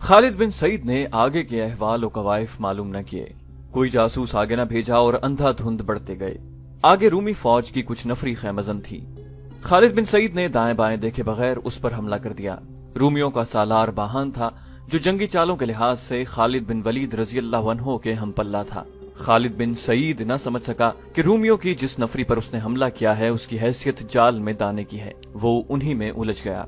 खालिद बिन सईद ने आगे के अहवाल और कवायफ मालूम न किए, कोई जासूस आगे न भेजा और अंधाधुंध बढ़ते गए। आगे रूमी फौज की कुछ नफरी खैमजन थी। खालिद बिन सईद ने दाएं बाएं देखे बगैर उस पर हमला कर दिया। रूमियों का सालार बाहान था, जो जंगी चालों के लिहाज से खालिद बिन वलीद रजी अल्लाह अन्हो के हम पल्ला था। खालिद बिन सईद न समझ सका कि रूमियों की जिस नफरी पर उसने हमला किया है उसकी हैसियत जाल में दाने की है। वो उन्हीं में उलझ गया।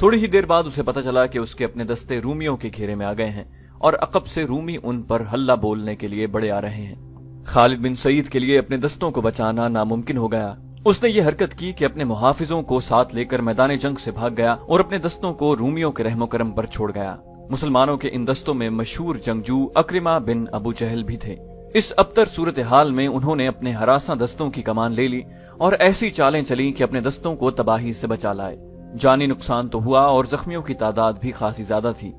थोड़ी ही देर बाद उसे पता चला कि उसके अपने दस्ते रूमियों के घेरे में आ गए हैं और अकब से रूमी उन पर हल्ला बोलने के लिए बड़े आ रहे हैं। खालिद बिन सईद के लिए अपने दस्तों को बचाना नामुमकिन हो गया। उसने ये हरकत की कि अपने मुहाफिजों को साथ लेकर मैदान जंग से भाग गया और अपने दस्तों को रूमियों के रहमो करम पर छोड़ गया। मुसलमानों के इन दस्तों में मशहूर जंगजू अक्रिमा बिन अबू जहल भी थे। इस अबतर सूरत हाल में उन्होंने अपने हरासा दस्तों की कमान ले ली और ऐसी चालें चली कि अपने दस्तों को तबाही से बचा लाए। जानी नुकसान तो हुआ और जख्मियों की तादाद भी खासी ज्यादा थी।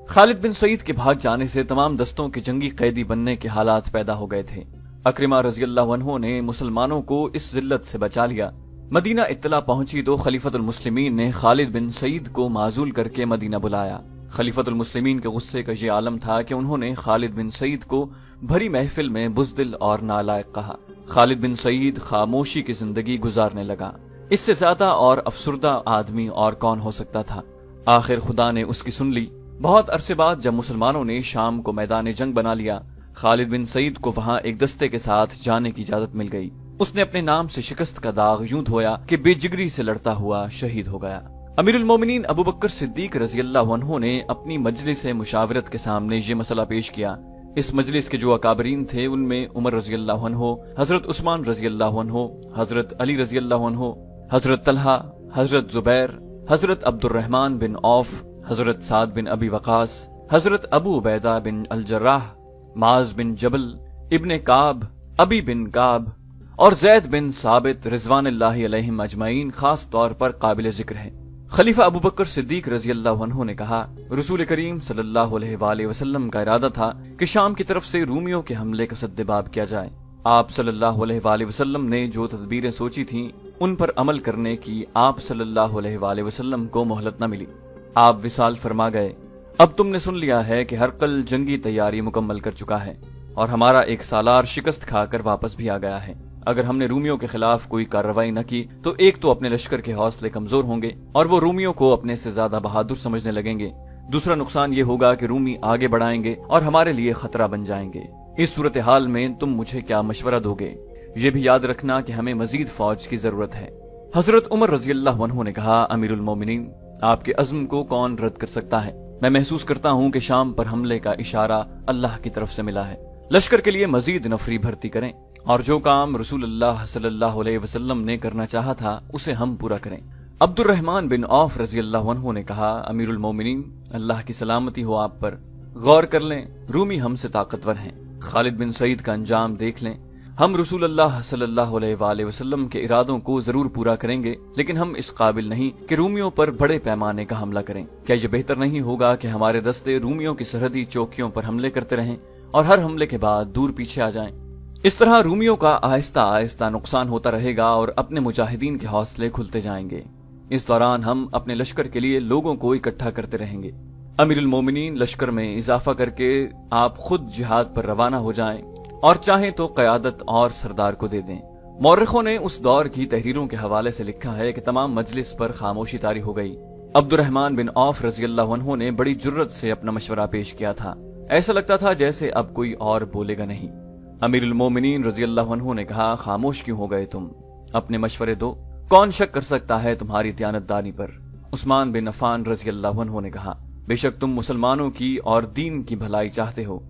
खालिद बिन सईद के भाग जाने से तमाम दस्तों के जंगी कैदी बनने के हालात पैदा हो गए थे। अक्रिमा रजी अल्लाह अन्हो ने मुसलमानों को इस जिल्लत से बचा लिया। मदीना इत्तला पहुंची तो खलीफतुल मुस्लिमीन ने खालिद बिन सईद को माजूल करके मदीना बुलाया। खलीफतुल मुस्लिमीन के गुस्से का ये आलम था कि उन्होंने खालिद बिन सईद को भरी महफिल में बुज़दिल और नालायक कहा। खालिद बिन सईद खामोशी की जिंदगी गुजारने लगा। इससे ज्यादा और अफसुर्दा आदमी और कौन हो सकता था। आखिर खुदा ने उसकी सुन ली। बहुत अरसे बाद जब मुसलमानों ने शाम को मैदान जंग बना लिया, खालिद बिन सईद को वहां एक दस्ते के साथ जाने की इजाजत मिल गई। उसने अपने नाम से शिकस्त का दाग यूं धोया कि बेजिगरी से लड़ता हुआ शहीद हो गया। अमीरुल मोमिनीन अबू बकर सिद्दीक रजी अल्लाह अन्हो ने अपनी मजलिस मुशावरत के सामने ये मसला पेश किया। इस मजलिस के जो अकाबरीन थे उनमें उमर रजी अल्लाह अन्हो, हजरत उस्मान रजी अल्लाह अन्हो, हजरत अली रजी अल्लाह अन्हो, हजरत तलहा, हजरत जुबैर, हजरत अब्दुर्रहमान बिन औफ, हजरत साद बिन अबी वकास, हजरत अबू उबैदा बिन अल जर्राह, माज बिन जबल, इब्ने काब, अबी बिन काब और जैद बिन साबित रिजवानुल्लाहि अलैहिम अजमाइन खास तौर पर काबिल जिक्र है। खलीफा अबू बकर सिद्दीक रजी अल्लाह अन्हो ने कहा, रसूल करीम सल्लल्लाहु अलैहि वसल्लम का इरादा था कि शाम की तरफ से रूमियों के हमले का सद्देबाब किया जाए। आप सल्लल्लाहु अलैहि वसल्लम ने जो तदबीरें सोची थीं उन पर अमल करने की आप सल्लल्लाहु अलैहि वसल्लम को मोहलत न मिली। आप विसाल फरमा गए। अब तुमने सुन लिया है कि हरकल जंगी तैयारी मुकम्मल कर चुका है और हमारा एक सालार शिकस्त खाकर वापस भी आ गया है। अगर हमने रूमियों के खिलाफ कोई कार्रवाई न की तो एक तो अपने लश्कर के हौसले कमजोर होंगे और वो रूमियों को अपने से ज्यादा बहादुर समझने लगेंगे। दूसरा नुकसान ये होगा कि रूमी आगे बढ़ाएंगे और हमारे लिए खतरा बन जाएंगे। इस सूरत हाल में तुम मुझे क्या मशवरा दोगे? ये भी याद रखना कि हमें मजीद फौज की जरूरत है। हजरत उमर रजी अल्लाह अन्हो ने कहा, अमीरुल मोमिनीन, आपके अज़्म को कौन रद्द कर सकता है? मैं महसूस करता हूँ कि शाम पर हमले का इशारा अल्लाह की तरफ से मिला है। लश्कर के लिए मजीद नफरी भर्ती करें और जो काम रसूलुल्लाह सल्लल्लाहु अलैहि वसल्लम ने करना चाहा था उसे हम पूरा करें। अब्दुर्रहमान बिन औफ रजी अल्लाह अन्हो ने कहा, अमीरुल मोमिनीन, अल्लाह की सलामती हो आप पर। गौर कर लें, रूमी हमसे ताकतवर हैं। खालिद बिन सईद का अंजाम देख लें। हम रसूलुल्लाह सल्लल्लाहु अलैहि वसल्लम के इरादों को जरूर पूरा करेंगे, लेकिन हम इस काबिल नहीं कि रूमियों पर बड़े पैमाने का हमला करें। क्या यह बेहतर नहीं होगा कि हमारे दस्ते रूमियों की सरहदी चौकियों पर हमले करते रहें और हर हमले के बाद दूर पीछे आ जाएं? इस तरह रूमियों का आहिस्ता आहिस्ता नुकसान होता रहेगा और अपने मुजाहिदीन के हौसले खुलते जाएंगे। इस दौरान हम अपने लश्कर के लिए लोगों को इकट्ठा करते रहेंगे। अमीरुल मोमिनीन, लश्कर में इजाफा करके आप खुद जिहाद पर रवाना हो जाएं और चाहें तो क़यादत और सरदार को दे दें। मौरखों ने उस दौर की तहरीरों के हवाले से लिखा है कि तमाम मजलिस पर खामोशी तारी हो गई। अब्दुर्रहमान बिन औफ रजी अल्लाह अन्हो ने बड़ी जुर्रत से अपना मशवरा पेश किया था। ऐसा लगता था जैसे अब कोई और बोलेगा नहीं। अमीरुल मोमिनीन रजी अल्लाह अन्हो ने कहा, खामोश क्यों हो गए तुम? अपने मशवरे दो। कौन शक कर सकता है तुम्हारी दयानतदारी पर? उस्मान बिन अफ़ान रजी अल्लाह अन्हो ने कहा, बेशक तुम मुसलमानों की और दीन की भलाई चाहते हो,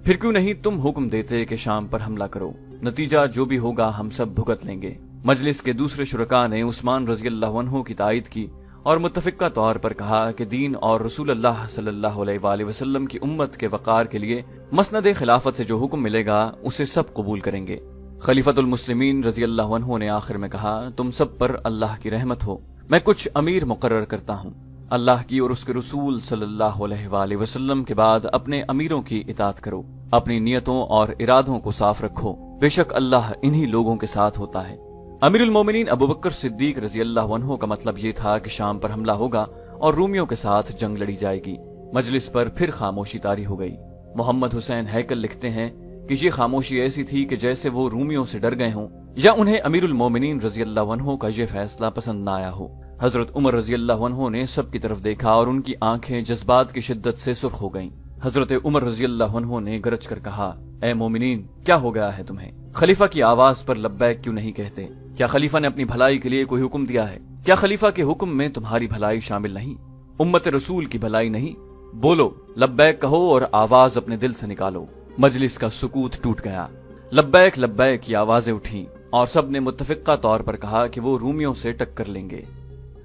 फिर क्यों नहीं तुम हुक्म देते कि शाम पर हमला करो? नतीजा जो भी होगा हम सब भुगत लेंगे। मजलिस के दूसरे शुरका ने उस्मान रजी अल्लाह अन्हो की तायद की और मुत्तफिका तौर पर कहा कि दीन और रसूलुल्लाह सल्लल्लाहु अलैहि वसल्लम की उम्मत के वक़ार के लिए मसनद खिलाफत से जो हुक्म मिलेगा उसे सब कबूल करेंगे। खलीफतुल मुस्लिमीन रजी अल्लाह अन्हो ने आखिर में कहा, तुम सब पर अल्लाह की रहमत हो। मैं कुछ अमीर मुकर्रर करता हूँ। अल्लाह की और उसके रसूल सल्लल्लाहु अलैहि वसल्लम के बाद अपने अमीरों की इताअत करो। अपनी नियतों और इरादों को साफ रखो। बेशक अल्लाह इन्हीं लोगों के साथ होता है। अमीरुल मोमिनीन अबू बकर सिद्दीक रजी अल्लाह अन्हो का मतलब ये था कि शाम पर हमला होगा और रूमियों के साथ जंग लड़ी जाएगी। मजलिस पर फिर खामोशी तारी हो गई। मोहम्मद हुसैन हैकल लिखते हैं कि ये खामोशी ऐसी थी कि जैसे वो रूमियों से डर गए हों या उन्हें अमीरुल मोमिनीन रजी अल्लाह अन्हु का ये फैसला पसंद न आया हो। हजरत उमर रजी अल्लाह अन्हु ने सबकी तरफ देखा और उनकी आंखें जज्बात की शिद्दत से सुर्ख हो गईं। हजरत उमर रजी अल्लाह अन्हु ने गरज कर कहा, ए मोमिनीन, क्या हो गया है तुम्हें? खलीफा की आवाज पर लब्बैक क्यों नहीं कहते? क्या खलीफा ने अपनी भलाई के लिए कोई हुक्म दिया है? क्या खलीफा के हुक्म में तुम्हारी भलाई शामिल नहीं, उम्मत रसूल की भलाई नहीं? बोलो, लब्बैक कहो और आवाज अपने दिल से निकालो। मजलिस का सुकूत टूट गया। लब्बैक लब्बैक की आवाजें उठी और सब ने मुत्तफिका तौर पर कहा कि वो रूमियों से टक्कर लेंगे।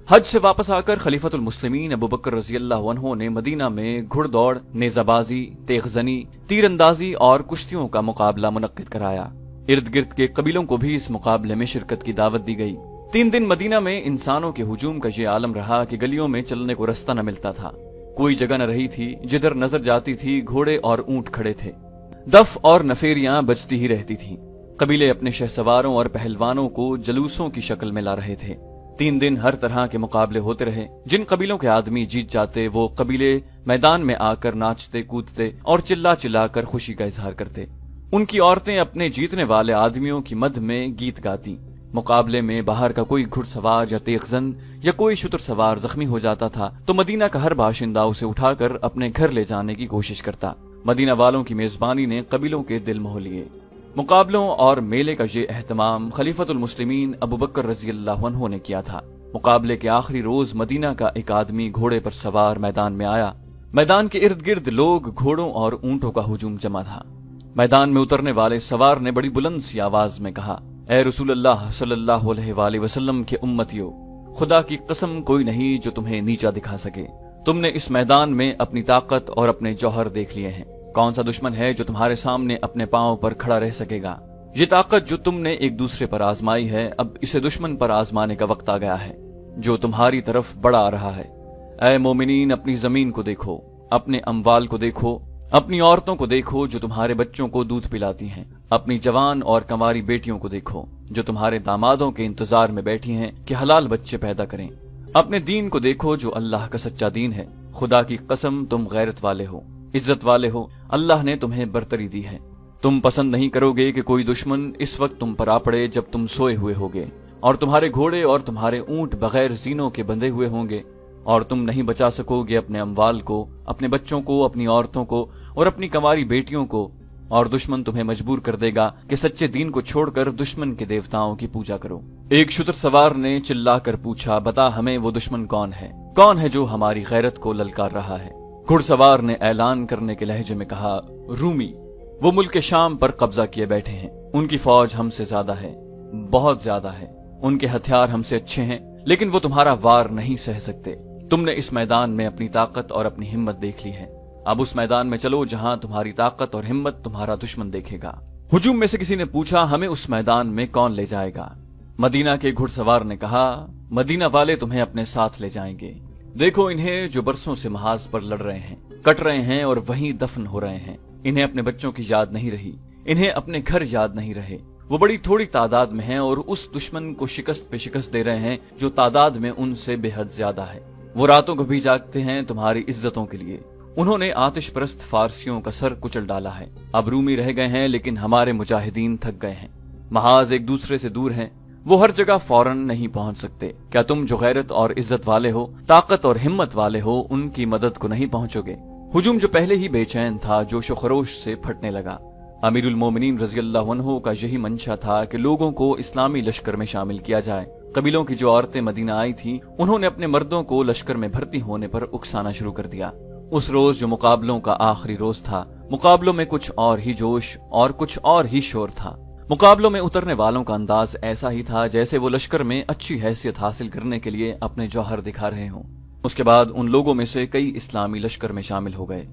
हज से वापस आकर खलीफतुल मुस्लिमीन अबू बकर रजी अल्लाह अन्हु ने मदीना में घुड़दौड़, नेजाबाजी, तेगजनी, तीरंदाजी और कुश्तियों का मुकाबला मुनक्किद कराया। इर्द गिर्द के कबीलों को भी इस मुकाबले में शिरकत की दावत दी गई। 3 दिन मदीना में इंसानों के हुजूम का ये आलम रहा कि गलियों में चलने को रास्ता न मिलता था। कोई जगह न रही थी, जिधर नजर जाती थी घोड़े और ऊंट खड़े थे। दफ और नफेरियां बजती ही रहती थीं। कबीले अपने शहसवारों और पहलवानों को जलूसों की शक्ल में ला रहे थे। 3 दिन हर तरह के मुकाबले होते रहे। जिन कबीलों के आदमी जीत जाते वो कबीले मैदान में आकर नाचते कूदते और चिल्ला चिल्ला कर खुशी का इजहार करते। उनकी औरतें अपने जीतने वाले आदमियों की मद में गीत गाती। मुकाबले में बाहर का कोई घुड़सवार या तेगजन या कोई शुतर सवार जख्मी हो जाता था तो मदीना का हर बाशिंदा उसे उठाकर अपने घर ले जाने की कोशिश करता। मदीना वालों की मेजबानी ने कबीलों के दिल मोह लिए। मुकाबलों और मेले का ये एहतमाम खलीफतुल मुस्लिमीन अबू बकर रजी अल्लाह अन्हु ने किया था। मुकाबले के आखिरी रोज मदीना का एक आदमी घोड़े पर सवार मैदान में आया। मैदान के इर्द गिर्द लोग, घोड़ों और ऊंटों का हुजूम जमा था। मैदान में उतरने वाले सवार ने बड़ी बुलंद सी आवाज में कहा, ए रसूलुल्लाह सल्लल्लाहु अलैहि वसल्लम के उम्मतियों, खुदा की कसम कोई नहीं जो तुम्हें नीचा दिखा सके। तुमने इस मैदान में अपनी ताकत और अपने जौहर देख लिए हैं। कौन सा दुश्मन है जो तुम्हारे सामने अपने पांव पर खड़ा रह सकेगा? ये ताकत जो तुमने एक दूसरे पर आजमाई है, अब इसे दुश्मन पर आजमाने का वक्त आ गया है जो तुम्हारी तरफ बढ़ा आ रहा है। ऐ मोमिनीन, अपनी जमीन को देखो, अपने अम्वाल को देखो, अपनी औरतों को देखो जो तुम्हारे बच्चों को दूध पिलाती हैं। अपनी जवान और कंवारी बेटियों को देखो जो तुम्हारे दामादों के इंतजार में बैठी हैं कि हलाल बच्चे पैदा करें। अपने दीन को देखो जो अल्लाह का सच्चा दीन है। खुदा की कसम तुम गैरत वाले हो, इज्जत वाले हो। अल्लाह ने तुम्हें बरतरी दी है। तुम पसंद नहीं करोगे कि कोई दुश्मन इस वक्त तुम पर आ पड़े जब तुम सोए हुए होगे और तुम्हारे घोड़े और तुम्हारे ऊंट बगैर जीनों के बंधे हुए होंगे और तुम नहीं बचा सकोगे अपने अम्वाल को, अपने बच्चों को, अपनी औरतों को और अपनी कंवारी बेटियों को। और दुश्मन तुम्हें मजबूर कर देगा कि सच्चे दीन को छोड़कर दुश्मन के देवताओं की पूजा करो। एक शुतर सवार ने चिल्लाकर पूछा, बता हमें वो दुश्मन कौन है? कौन है जो हमारी गैरत को ललकार रहा है? घुड़सवार ने ऐलान करने के लहजे में कहा, रूमी। वो मुल्क के शाम पर कब्जा किए बैठे हैं। उनकी फौज हमसे ज्यादा है, बहुत ज्यादा है। उनके हथियार हमसे अच्छे हैं, लेकिन वो तुम्हारा वार नहीं सह सकते। तुमने इस मैदान में अपनी ताकत और अपनी हिम्मत देख ली है। अब उस मैदान में चलो जहां तुम्हारी ताकत और हिम्मत तुम्हारा दुश्मन देखेगा। हुजूम में से किसी ने पूछा, हमें उस मैदान में कौन ले जाएगा? मदीना के घुड़सवार ने कहा, मदीना वाले तुम्हें अपने साथ ले जाएंगे। देखो इन्हें जो बरसों से महाज पर लड़ रहे हैं, कट रहे हैं और वहीं दफन हो रहे हैं। इन्हें अपने बच्चों की याद नहीं रही, इन्हें अपने घर याद नहीं रहे। वो बड़ी थोड़ी तादाद में हैं और उस दुश्मन को शिकस्त पे शिकस्त दे रहे हैं जो तादाद में उनसे बेहद ज्यादा है। वो रातों को भी जागते हैं तुम्हारी इज्जतों के लिए। उन्होंने आतिश परस्त फारसियों का सर कुचल डाला है। अब रूमी रह गए हैं, लेकिन हमारे मुजाहिदीन थक गए हैं। महाज एक दूसरे से दूर हैं, वो हर जगह फौरन नहीं पहुंच सकते। क्या तुम जो गैरत और इज्जत वाले हो, ताकत और हिम्मत वाले हो, उनकी मदद को नहीं पहुंचोगे? हुजूम जो पहले ही बेचैन था, जोश खरोश से फटने लगा। अमीरुल मोमिनीन रजी अल्लाह अन्हु का यही मंशा था कि लोगों को इस्लामी लश्कर में शामिल किया जाए। कबीलों की जो औरतें मदीना आई थीं, उन्होंने अपने मर्दों को लश्कर में भर्ती होने पर उकसाना शुरू कर दिया। उस रोज जो मुकाबलों का आखिरी रोज था, मुकाबलों में कुछ और ही जोश और कुछ और ही शोर था। मुकाबलों में उतरने वालों का अंदाज ऐसा ही था जैसे वो लश्कर में अच्छी हैसियत हासिल करने के लिए अपने जौहर दिखा रहे हों। उसके बाद उन लोगों में से कई इस्लामी लश्कर में शामिल हो गए।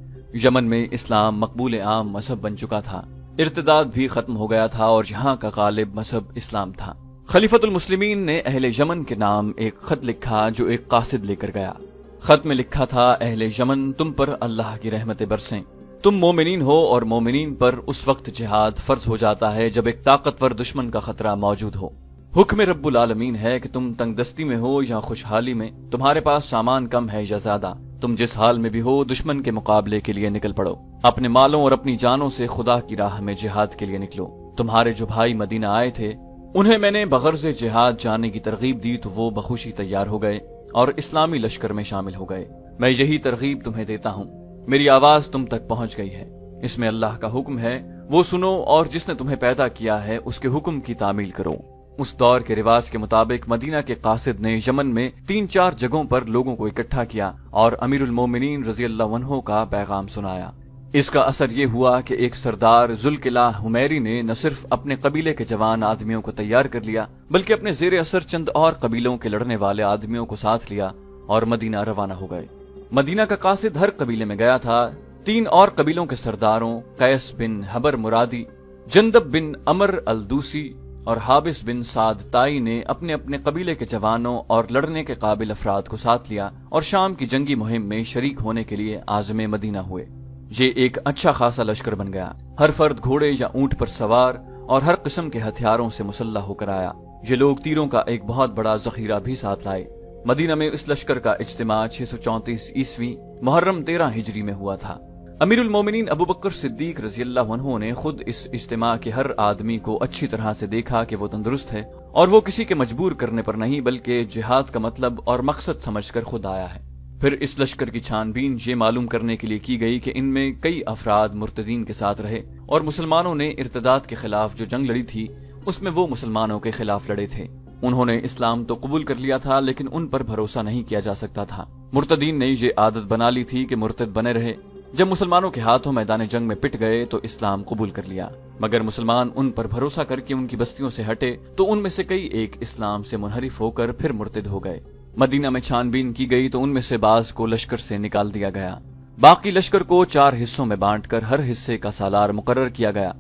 यमन में इस्लाम मकबूल आम मजहब बन चुका था। इर्तिदाद भी खत्म हो गया था और यहाँ का गालिब मजहब इस्लाम था। खलीफतुल मुस्लिमीन ने अहले यमन के नाम एक खत लिखा जो एक कासिद लेकर गया। खत में लिखा था, अहले यमन, तुम पर अल्लाह की रहमतें बरसें। तुम मोमिनीन हो और मोमिनीन पर उस वक्त जिहाद फर्ज हो जाता है जब एक ताकतवर दुश्मन का खतरा मौजूद हो। हुक्म रब्बुल आलमीन है कि तुम तंगदस्ती में हो या खुशहाली में, तुम्हारे पास सामान कम है या ज्यादा, تم جس حال میں بھی ہو دشمن کے مقابلے کے لیے نکل پڑو، اپنے مالوں اور اپنی جانوں سے خدا کی راہ میں جہاد کے لیے نکلو۔ تمہارے جو بھائی مدینہ آئے تھے انہیں میں نے بغرض جہاد جانے کی ترغیب دی تو وہ بخوشی تیار ہو گئے اور اسلامی لشکر میں شامل ہو گئے۔ میں یہی ترغیب تمہیں دیتا ہوں، میری آواز تم تک پہنچ گئی ہے، اس میں اللہ کا حکم ہے، وہ سنو اور جس نے تمہیں پیدا کیا ہے اس کے حکم کی تعمیل کرو۔ اس دور کے رواج کے مطابق مدینہ کے قاصد نے یمن میں 3-4 جگہوں پر لوگوں کو اکٹھا کیا اور امیر المومنین رضی اللہ عنہ کا پیغام سنایا۔ اس کا اثر یہ ہوا کہ ایک سردار ذوالقلہ حمیری نے نہ صرف اپنے قبیلے کے جوان آدمیوں کو تیار کر لیا بلکہ اپنے زیر اثر چند اور قبیلوں کے لڑنے والے آدمیوں کو ساتھ لیا اور مدینہ روانہ ہو گئے۔ مدینہ کا قاصد ہر قبیلے میں گیا تھا۔ 3 اور قبیلوں کے سرداروں قیس بن حبر مرادی، جندب بن عمر الدوسی اور حابس بن سعد تائی نے اپنے اپنے قبیلے کے جوانوں اور لڑنے کے قابل افراد کو ساتھ لیا اور شام کی جنگی مہم میں شریک ہونے کے لیے عازم مدینہ ہوئے۔ یہ ایک اچھا خاصا لشکر بن گیا، ہر فرد گھوڑے یا اونٹ پر سوار اور ہر قسم کے ہتھیاروں سے مسلح ہو کر آیا۔ یہ لوگ تیروں کا ایک بہت بڑا ذخیرہ بھی ساتھ لائے۔ مدینہ میں اس لشکر کا اجتماع 634 عیسوی محرم 13 ہجری میں ہوا تھا۔ امیر المومنین ابو بکر صدیق رضی اللہ عنہ نے خود اس اجتماع کے ہر آدمی کو اچھی طرح سے دیکھا کہ وہ تندرست ہے اور وہ کسی کے مجبور کرنے پر نہیں بلکہ جہاد کا مطلب اور مقصد سمجھ کر خود آیا ہے۔ پھر اس لشکر کی چھان بین یہ معلوم کرنے کے لیے کی گئی کہ ان میں کئی افراد مرتدین کے ساتھ رہے اور مسلمانوں نے ارتداد کے خلاف جو جنگ لڑی تھی اس میں وہ مسلمانوں کے خلاف لڑے تھے۔ انہوں نے اسلام تو قبول کر لیا تھا لیکن ان پر بھروسہ نہیں کیا جا سکتا تھا۔ مرتدین نے یہ عادت بنا لی تھی کہ مرتد بنے رہے، جب مسلمانوں کے ہاتھوں میدان جنگ میں پٹ گئے تو اسلام قبول کر لیا، مگر مسلمان ان پر بھروسہ کر کے ان کی بستیوں سے ہٹے تو ان میں سے کئی ایک اسلام سے منحرف ہو کر پھر مرتد ہو گئے۔ مدینہ میں چھان بین کی گئی تو ان میں سے بعض کو لشکر سے نکال دیا گیا، باقی لشکر کو 4 حصوں میں بانٹ کر ہر حصے کا سالار مقرر کیا گیا۔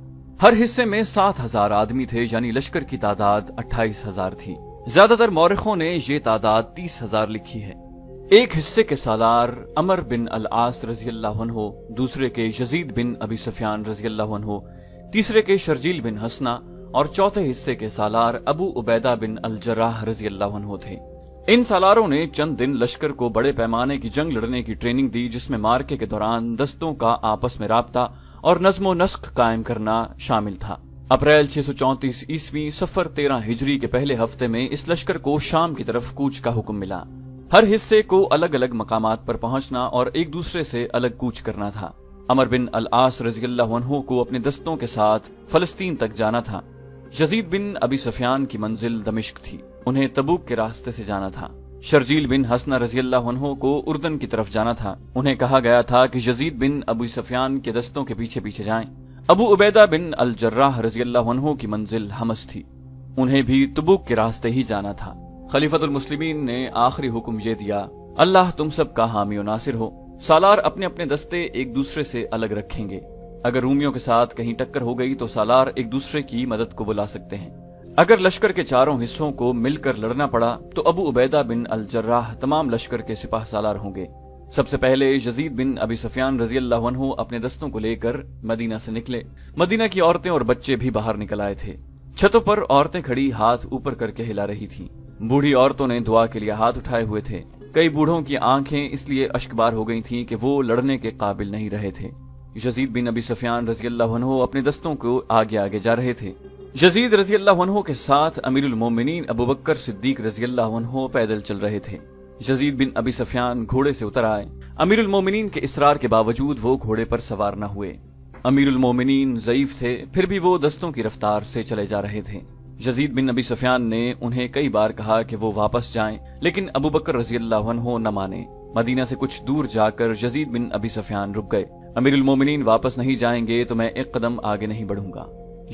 ہر حصے میں 7,000 آدمی تھے، یعنی لشکر کی تعداد 28,000 تھی۔ زیادہ تر مورخوں نے یہ تعداد 30,000 لکھی ہے۔ ایک حصے کے سالار عمر بن العاص رضی اللہ عنہ، دوسرے کے یزید بن ابی سفیان رضی اللہ عنہ، تیسرے کے شرجیل بن حسنہ اور چوتھے حصے کے سالار ابو عبیدہ بن الجراح رضی اللہ عنہ تھے۔ ان سالاروں نے چند دن لشکر کو بڑے پیمانے کی جنگ لڑنے کی ٹریننگ دی، جس میں مارکے کے دوران دستوں کا آپس میں رابطہ اور نظم و نسق قائم کرنا شامل تھا۔ اپریل 634 عیسوی صفر 13 ہجری کے پہلے ہفتے میں اس لشکر کو شام کی طرف کوچ کا حکم ملا۔ ہر حصے کو الگ الگ مقامات پر پہنچنا اور ایک دوسرے سے الگ کوچ کرنا تھا۔ عمر بن العاص رضی اللہ عنہ کو اپنے دستوں کے ساتھ فلسطین تک جانا تھا۔ یزید بن ابی سفیان کی منزل دمشق تھی، انہیں تبوک کے راستے سے جانا تھا۔ شرجیل بن حسنہ رضی اللہ عنہ کو اردن کی طرف جانا تھا، انہیں کہا گیا تھا کہ یزید بن ابی سفیان کے دستوں کے پیچھے پیچھے جائیں۔ ابو عبیدہ بن الجراح رضی اللہ عنہ کی منزل حمص تھی، انہیں بھی تبوک کے راستے ہی جانا تھا۔ خلیفۃ المسلمین نے آخری حکم یہ دیا، اللہ تم سب کا حامی و ناصر ہو۔ سالار اپنے اپنے دستے ایک دوسرے سے الگ رکھیں گے، اگر رومیوں کے ساتھ کہیں ٹکر ہو گئی تو سالار ایک دوسرے کی مدد کو بلا سکتے ہیں۔ اگر لشکر کے چاروں حصوں کو مل کر لڑنا پڑا تو ابو عبیدہ بن الجراح تمام لشکر کے سپاہ سالار ہوں گے۔ سب سے پہلے یزید بن ابی سفیان رضی اللہ عنہ اپنے دستوں کو لے کر مدینہ سے نکلے۔ مدینہ کی عورتیں اور بچے بھی باہر نکل آئے تھے۔ چھتوں پر عورتیں کھڑی ہاتھ اوپر کر کے ہلا رہی تھیں، بوڑھی عورتوں نے دعا کے لیے ہاتھ اٹھائے ہوئے تھے۔ کئی بوڑھوں کی آنکھیں اس لیے اشکبار ہو گئی تھیں کہ وہ لڑنے کے قابل نہیں رہے تھے۔ یزید بن ابی سفیان رضی اللہ عنہ اپنے دستوں کو آگے آگے جا رہے تھے۔ یزید رضی اللہ عنہ کے ساتھ امیر المومنین ابو بکر صدیق رضی اللہ عنہ پیدل چل رہے تھے۔ یزید بن ابی سفیان گھوڑے سے اتر آئے، امیر المومنین کے اصرار کے باوجود وہ گھوڑے پر سوار نہ ہوئے۔ امیر المومنین ضعیف تھے، پھر بھی وہ دستوں کی رفتار سے چلے جا رہے تھے۔ یزید بن ابی سفیان نے انہیں کئی بار کہا کہ وہ واپس جائیں، لیکن ابو بکر رضی اللہ عنہ نہ مانے۔ مدینہ سے کچھ دور جا کر یزید بن ابی سفیان رک گئے۔ امیر المومنین واپس نہیں جائیں گے تو میں ایک قدم آگے نہیں بڑھوں گا،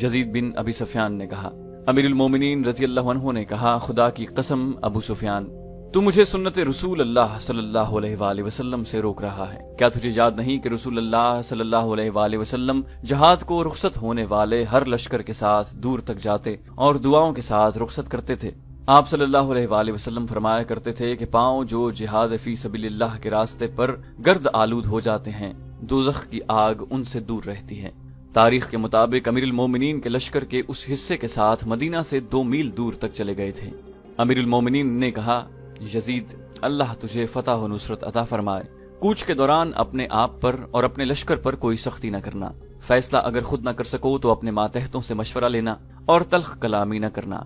یزید بن ابی سفیان نے کہا۔ امیر المومنین رضی اللہ عنہ نے کہا، خدا کی قسم ابو سفیان، تو مجھے سنت رسول اللہ صلی اللہ علیہ وآلہ وسلم سے روک رہا ہے۔ کیا تجھے یاد نہیں کہ رسول اللہ صلی اللہ علیہ وآلہ وسلم جہاد کو رخصت ہونے والے ہر لشکر کے ساتھ دور تک جاتے اور دعاؤں کے ساتھ رخصت کرتے تھے؟ آپ صلی اللہ علیہ وآلہ وسلم فرمایا کرتے تھے کہ پاؤں جو جہاد فی سبیل اللہ کے راستے پر گرد آلود ہو جاتے ہیں، دوزخ کی آگ ان سے دور رہتی ہے۔ تاریخ کے مطابق امیر المومنین کے لشکر کے اس حصے کے ساتھ مدینہ سے 2 میل دور تک چلے گئے تھے۔ امیر المومنین نے کہا، یزید، اللہ تجھے فتح و نصرت عطا فرمائے، کوچ کے دوران اپنے آپ پر اور اپنے لشکر پر کوئی سختی نہ کرنا، فیصلہ اگر خود نہ کر سکو تو اپنے ماتحتوں سے مشورہ لینا اور تلخ کلامی نہ کرنا،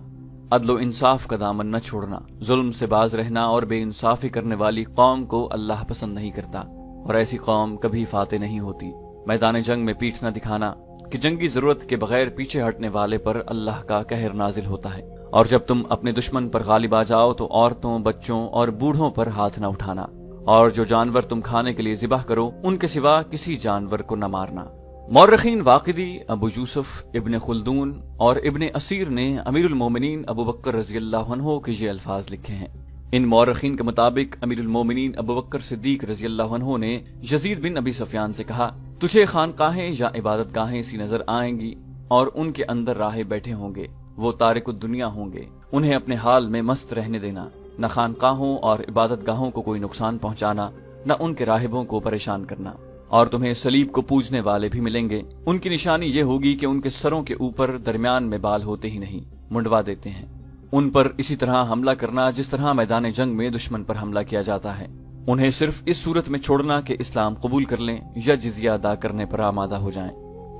عدل و انصاف کا دامن نہ چھوڑنا، ظلم سے باز رہنا، اور بے انصافی کرنے والی قوم کو اللہ پسند نہیں کرتا، اور ایسی قوم کبھی فاتح نہیں ہوتی۔ میدان جنگ میں پیٹھ نہ دکھانا کہ جنگی ضرورت کے بغیر پیچھے ہٹنے والے پر اللہ کا قہر نازل ہوتا ہے، اور جب تم اپنے دشمن پر غالب آ جاؤ تو عورتوں، بچوں اور بوڑھوں پر ہاتھ نہ اٹھانا، اور جو جانور تم کھانے کے لیے ذبح کرو ان کے سوا کسی جانور کو نہ مارنا۔ مورخین واقدی، ابو یوسف، ابن خلدون اور ابن اسیر نے امیر المومنین ابو بکر رضی اللہ عنہ کے یہ الفاظ لکھے ہیں۔ ان مورخین کے مطابق امیر المومنین ابو بکر صدیق رضی اللہ عنہ نے یزید بن ابی سفیان سے کہا، تجھے خانقاہیں یا عبادت گاہیں سی نظر آئیں گی اور ان کے اندر راہب بیٹھے ہوں گے، وہ تارک الدنیا ہوں گے، انہیں اپنے حال میں مست رہنے دینا، نہ خانقاہوں اور عبادت گاہوں کو کوئی نقصان پہنچانا، نہ ان کے راہبوں کو پریشان کرنا، اور تمہیں صلیب کو پوجنے والے بھی ملیں گے، ان کی نشانی یہ ہوگی کہ ان کے سروں کے اوپر درمیان میں بال ہوتے ہی نہیں، منڈوا دیتے ہیں، ان پر اسی طرح حملہ کرنا جس طرح میدان جنگ میں دشمن پر حملہ کیا جاتا ہے، انہیں صرف اس صورت میں چھوڑنا کہ اسلام قبول کر لیں یا جزیہ ادا کرنے پر آمادہ ہو جائیں،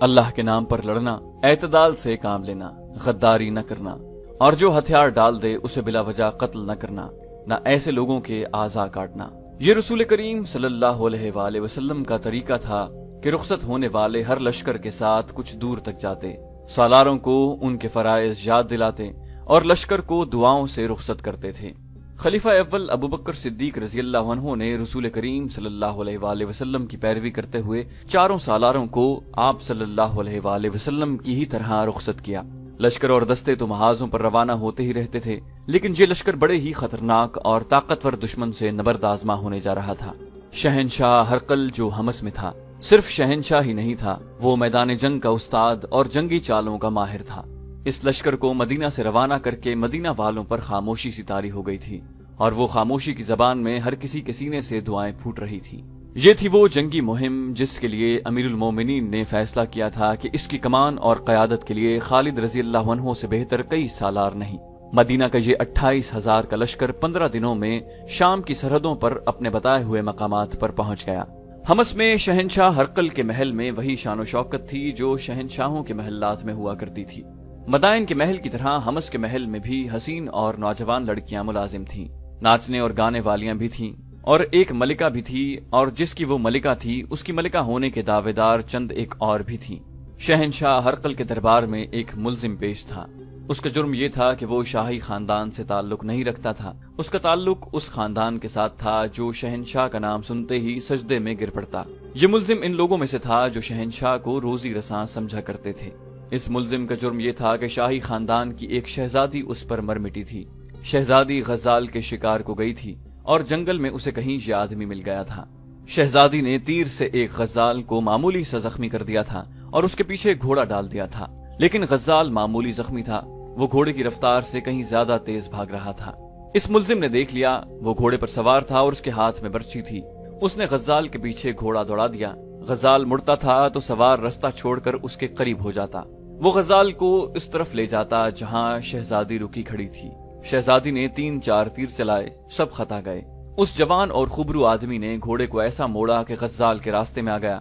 اللہ کے نام پر لڑنا، اعتدال سے کام لینا، غداری نہ کرنا، اور جو ہتھیار ڈال دے اسے بلا وجہ قتل نہ کرنا، نہ ایسے لوگوں کے اعضاء کاٹنا۔ یہ رسول کریم صلی اللہ علیہ وآلہ وسلم کا طریقہ تھا کہ رخصت ہونے والے ہر لشکر کے ساتھ کچھ دور تک جاتے، سالاروں کو ان کے فرائض یاد دلاتے اور لشکر کو دعاؤں سے رخصت کرتے تھے۔ خلیفہ اول ابو بکر صدیق رضی اللہ عنہ نے رسول کریم صلی اللہ علیہ وآلہ وسلم کی پیروی کرتے ہوئے چاروں سالاروں کو آپ صلی اللہ علیہ وآلہ وسلم کی ہی طرح رخصت کیا۔ لشکر اور دستے تو محاذوں پر روانہ ہوتے ہی رہتے تھے، لیکن یہ لشکر بڑے ہی خطرناک اور طاقتور دشمن سے نبرد آزما ہونے جا رہا تھا۔ شہنشاہ ہرقل جو حمص میں تھا، صرف شہنشاہ ہی نہیں تھا، وہ میدان جنگ کا استاد اور جنگی چالوں کا ماہر تھا۔ اس لشکر کو مدینہ سے روانہ کر کے مدینہ والوں پر خاموشی سی طاری ہو گئی تھی، اور وہ خاموشی کی زبان میں ہر کسی کے سینے سے دعائیں پھوٹ رہی تھی۔ یہ تھی وہ جنگی مہم جس کے لیے امیر المومنین نے فیصلہ کیا تھا کہ اس کی کمان اور قیادت کے لیے خالد رضی اللہ عنہ سے بہتر کئی سالار نہیں۔ مدینہ کا یہ 28,000 کا لشکر 15 دنوں میں شام کی سرحدوں پر اپنے بتائے ہوئے مقامات پر پہنچ گیا۔ حمص میں شہنشاہ ہرقل کے محل میں وہی شان و شوکت تھی جو شہنشاہوں کے محلات میں ہوا کرتی تھی۔ مدائن کے محل کی طرح حمص کے محل میں بھی حسین اور نوجوان لڑکیاں ملازم تھیں، ناچنے اور گانے والیاں بھی تھیں، اور ایک ملکہ بھی تھی، اور جس کی وہ ملکہ تھی اس کی ملکہ ہونے کے دعوے دار چند ایک اور بھی تھیں۔ شہنشاہ ہرقل کے دربار میں ایک ملزم پیش تھا۔ اس کا جرم یہ تھا کہ وہ شاہی خاندان سے تعلق نہیں رکھتا تھا، اس کا تعلق اس خاندان کے ساتھ تھا جو شہنشاہ کا نام سنتے ہی سجدے میں گر پڑتا۔ یہ ملزم ان لوگوں میں سے تھا جو شہنشاہ کو روزی رساں سمجھا کرتے تھے۔ اس ملزم کا جرم یہ تھا کہ شاہی خاندان کی ایک شہزادی اس پر مر مٹی تھی۔ شہزادی غزال کے شکار کو گئی تھی اور جنگل میں اسے کہیں یہ آدمی مل گیا تھا۔ شہزادی نے تیر سے ایک غزال کو معمولی سا زخمی کر دیا تھا اور اس کے پیچھے گھوڑا ڈال دیا تھا، لیکن غزال معمولی زخمی تھا، وہ گھوڑے کی رفتار سے کہیں زیادہ تیز بھاگ رہا تھا۔ اس ملزم نے دیکھ لیا، وہ گھوڑے پر سوار تھا اور اس کے ہاتھ میں برچھی تھی۔ اس نے غزال کے پیچھے گھوڑا دوڑا دیا۔ غزال مڑتا تھا تو سوار رستہ چھوڑ کر اس کے قریب ہو جاتا۔ وہ غزال کو اس طرف لے جاتا جہاں شہزادی رکی کھڑی تھی۔ شہزادی نے 3-4 تیر چلائے، سب خطا گئے۔ اس جوان اور خوبرو آدمی نے گھوڑے کو ایسا موڑا کہ غزال کے راستے میں آ گیا۔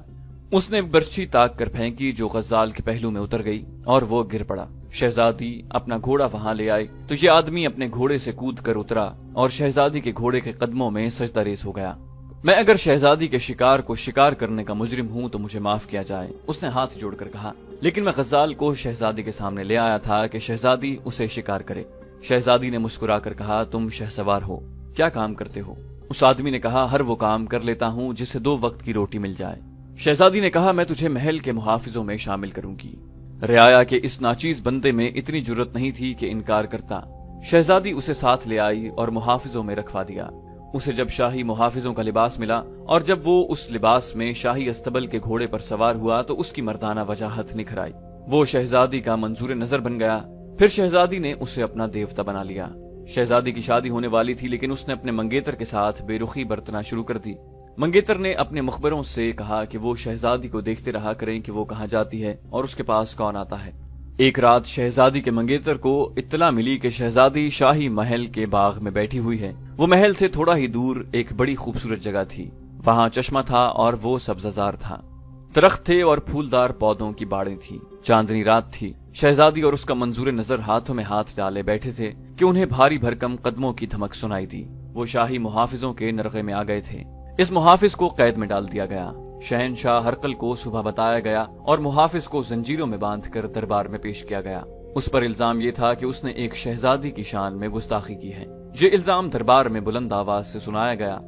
اس نے برچھی تاک کر پھینکی جو غزال کے پہلو میں اتر گئی اور وہ گر پڑا۔ شہزادی اپنا گھوڑا وہاں لے آئی تو یہ آدمی اپنے گھوڑے سے کود کر اترا اور شہزادی کے گھوڑے کے قدموں میں سجدہ ریز ہو گیا۔ میں اگر شہزادی کے شکار کو شکار کرنے کا مجرم ہوں تو مجھے معاف کیا جائے، اس نے ہاتھ جوڑ کر کہا، لیکن میں غزال کو شہزادی کے سامنے لے آیا تھا کہ شہزادی اسے شکار کرے۔ شہزادی نے مسکرا کر کہا، تم شہسوار ہو، کیا کام کرتے ہو؟ اس آدمی نے کہا، ہر وہ کام کر لیتا ہوں جس سے 2 وقت کی روٹی مل جائے۔ شہزادی نے کہا، میں تجھے محل کے محافظوں میں شامل کروں گی۔ رعایا کے اس ناچیز بندے میں اتنی جرت نہیں تھی کہ انکار کرتا۔ شہزادی اسے ساتھ لے آئی اور محافظوں میں رکھوا دیا۔ اسے جب شاہی محافظوں کا لباس ملا اور جب وہ اس لباس میں شاہی استبل کے گھوڑے پر سوار ہوا تو اس کی مردانہ وجاہت نکھر آئی۔ وہ شہزادی کا منظور نظر بن گیا۔ پھر شہزادی نے اسے اپنا دیوتا بنا لیا۔ شہزادی کی شادی ہونے والی تھی لیکن اس نے اپنے منگیتر کے ساتھ بے رخی برتنا شروع کر دی۔ منگیتر نے اپنے مخبروں سے کہا کہ وہ شہزادی کو دیکھتے رہا کریں کہ وہ کہاں جاتی ہے اور اس کے پاس کون آتا ہے۔ ایک رات شہزادی کے منگیتر کو اطلاع ملی کہ شہزادی شاہی محل کے باغ میں بیٹھی ہوئی ہے۔ وہ محل سے تھوڑا ہی دور ایک بڑی خوبصورت جگہ تھی، वहां चश्मा था और वो सब्ज़ाज़ार था। दरख्त थे और फूलदार पौधों की बाड़ें थी। चांदनी रात थी। शहजादी और उसका मंजूर नजर हाथों में हाथ डाले बैठे थे कि उन्हें भारी भरकम कदमों की धमक सुनाई दी। वो शाही मुहाफिजों के नरगे में आ गए थे। इस मुहाफिज को कैद में डाल दिया गया। शहनशाह हरकल को सुबह बताया गया और मुहाफिज को जंजीरों में बांधकर दरबार में पेश किया गया। उस पर इल्जाम ये था कि उसने एक शहजादी की शान में गुस्ताखी की है। ये इल्जाम दरबार में बुलंद आवाज से सुनाया गया।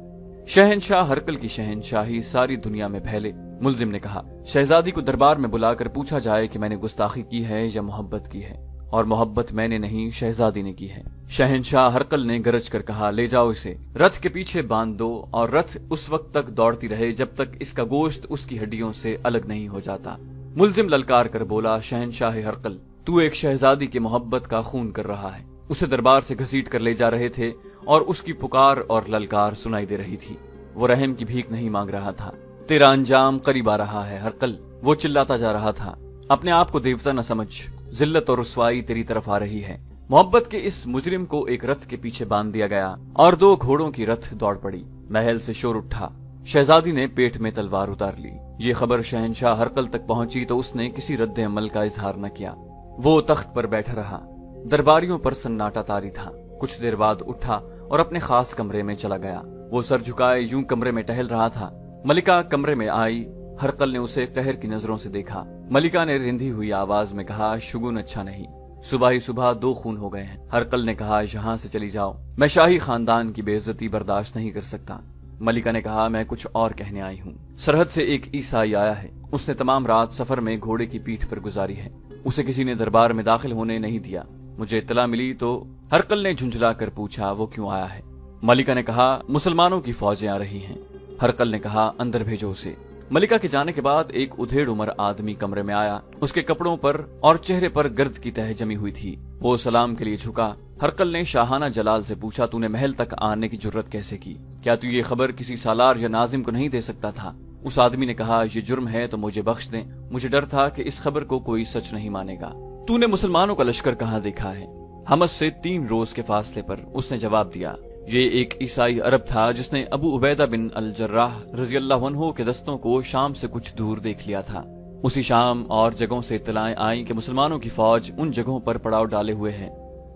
शहनशाह हरकल की शहनशाही सारी दुनिया में फैले। मुल्जिम ने कहा, शहजादी को दरबार में बुलाकर पूछा जाए कि मैंने गुस्ताखी की है या मोहब्बत की है, और मोहब्बत मैंने नहीं शहजादी ने की है। शहनशाह हरकल ने गरज कर कहा, ले जाओ इसे, रथ के पीछे बांध दो और रथ उस वक्त तक दौड़ती रहे जब तक इसका गोश्त उसकी हड्डियों से अलग नहीं हो जाता। मुल्जिम ललकार कर बोला, शहनशाह हरकल, तू एक शहजादी की मोहब्बत का खून कर रहा है। उसे दरबार से घसीट कर ले जा रहे थे और उसकी पुकार और ललकार सुनाई दे रही थी। वो रहम की भीख नहीं मांग रहा था। तेरा अंजाम करीब आ रहा है हरकल, वो चिल्लाता जा रहा था। अपने आप को देवता न समझ, जिल्लत और रुसवाई तेरी तरफ आ रही है। मोहब्बत के इस मुजरिम को एक रथ के पीछे बांध दिया गया और 2 घोड़ों की रथ दौड़ पड़ी। महल से शोर उठा। शहजादी ने पेट में तलवार उतार ली। ये खबर शहनशाह हरकल तक पहुंची तो उसने किसी रद्द अमल का इजहार न किया। वो तख्त पर बैठा रहा। दरबारियों पर सन्नाटा तारी था। कुछ देर बाद उठा और अपने खास कमरे में चला गया। वो सर झुकाए यूं कमरे में टहल रहा था। मलिका कमरे में आई। हरकल ने उसे कहर की नजरों से देखा। मलिका ने रिंधी हुई आवाज में कहा, शुगुन अच्छा नहीं, सुबह ही सुबह 2 खून हो गए हैं। हरकल ने कहा, यहाँ से चली जाओ, मैं शाही खानदान की बेइज्जती बर्दाश्त नहीं कर सकता। मलिका ने कहा, मैं कुछ और कहने आई हूँ। सरहद से एक ईसाई आया है। उसने तमाम रात सफर में घोड़े की पीठ पर गुजारी है। उसे किसी ने दरबार में दाखिल होने नहीं दिया। मुझे इत्तला मिली तो। हरकल ने झुंझला कर पूछा, वो क्यों आया है? मलिका ने कहा, मुसलमानों की फौजें आ रही हैं। हरकल ने कहा, अंदर भेजो उसे। मलिका के जाने के बाद एक उधेड़ उम्र आदमी कमरे में आया। उसके कपड़ों पर और चेहरे पर गर्द की तह जमी हुई थी। वो सलाम के लिए झुका। हरकल ने शाहाना जलाल से पूछा, तूने महल तक आने की जुर्रत कैसे की? क्या तू ये खबर किसी सालार या नाजिम को नहीं दे सकता था? उस आदमी ने कहा, ये जुर्म है तो मुझे बख्श दें। मुझे डर था कि इस खबर को कोई सच नहीं मानेगा। तूने मुसलमानों का लश्कर कहाँ देखा है? हमस से 3 रोज के फासले पर। उसने जवाब दिया, ये एक ईसाई अरब था जिसने अबू उबैदा बिन अल जर्राह रज़ियल्लाहु अन्हु के दस्तों को शाम से कुछ दूर देख लिया था। उसी शाम और जगहों से इत्तलाएं आईं कि मुसलमानों की फौज उन जगहों पर पड़ाव डाले हुए है।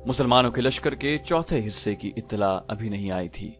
मुसलमानों के लश्कर के चौथे हिस्से की इत्तला अभी नहीं आई थी।